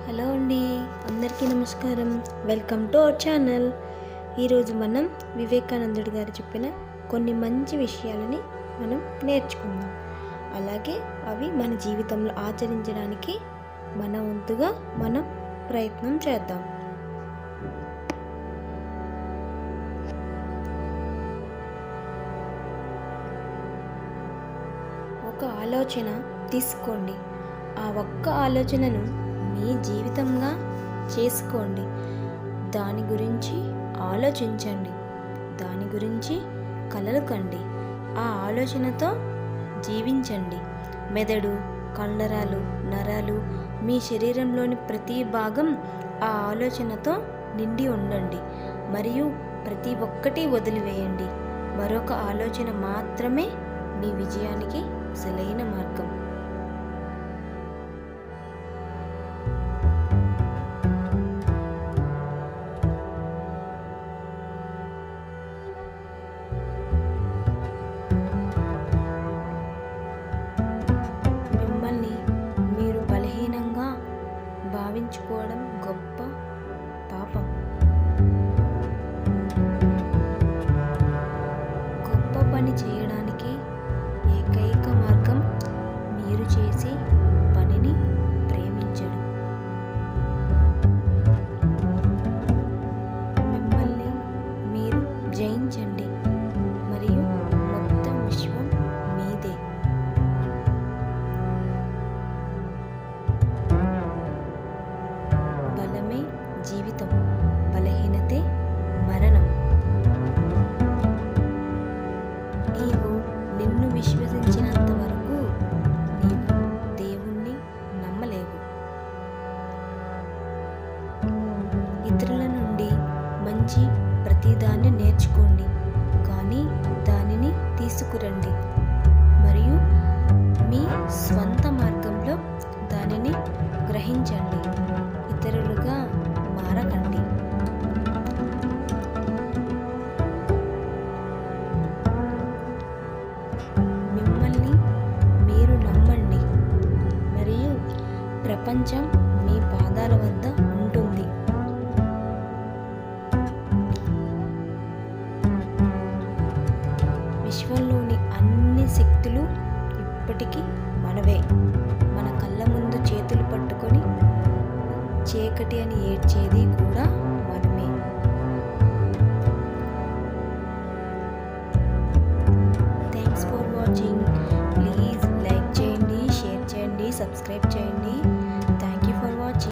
Hello అండి, అందరికీ నమస్కారం. Welcome to our channel. ఈరోజు మనం వివేకానందుడు గారు చెప్పిన కొన్ని మంచి విషయాలని మనం నేర్చుకుందాం. అలాగే అవి మన జీవితంలో ఆచరించడానికి మన వంతుగా మనం ప్రయత్నం చేద్దాం. ఒక ఆలోచన తీసుకోండి. ఆ ఒక్క ఆలోచనను మీ జీవితంగా చేసుకోండి. దాని గురించి ఆలోచించండి, దాని గురించి కలలు కండి, ఆ ఆలోచనతో జీవించండి. మెదడు, కండరాలు, నరాలు, మీ శరీరంలోని ప్రతి భాగం ఆ ఆలోచనతో నిండి ఉండండి. మరియు ప్రతి ఒక్కటి వదిలివేయండి. మరొక ఆలోచన మాత్రమే మీ విజయానికి అసలైన మార్గం. మిమ్మల్ని మీరు బలహీనంగా భావించుకోవడం గొప్ప పాపం. గొప్ప పని చేయడానికి ఏకైక మార్గం మీరు చేసే పనిని ప్రేమించడం. మిమ్మల్ని మీరు జయించండి మరియు మొత్తం విశ్వం మీదే. బలమే జీవితం, బలహీనతే మరణం. నీవు నిన్ను విశ్వసించినంత వరకు నీవు దేవుణ్ణి నమ్మలేవు. ఇతరుల నుండి మంచి ప్రతిదాన్ని నేర్చుకోండి, కానీ దానిని తీసుకురండి మరియు మీ స్వంత మార్గంలో దానిని గ్రహించండి. ఇతరులుగా మారకండి. మిమ్మల్ని మీరు నమ్మండి మరియు ప్రపంచం మీ పాదాల వద్ద ఉంటుంది. విశ్వంలోని అన్ని శక్తులు ఇప్పటికీ మనవే. మన కళ్ళ ముందు చేతులు పట్టుకొని చీకటి అని ఏడ్చేది కూడా మనమే. Thanks for watching. Please like చేయండి, షేర్ చేయండి, సబ్స్క్రైబ్ చేయండి.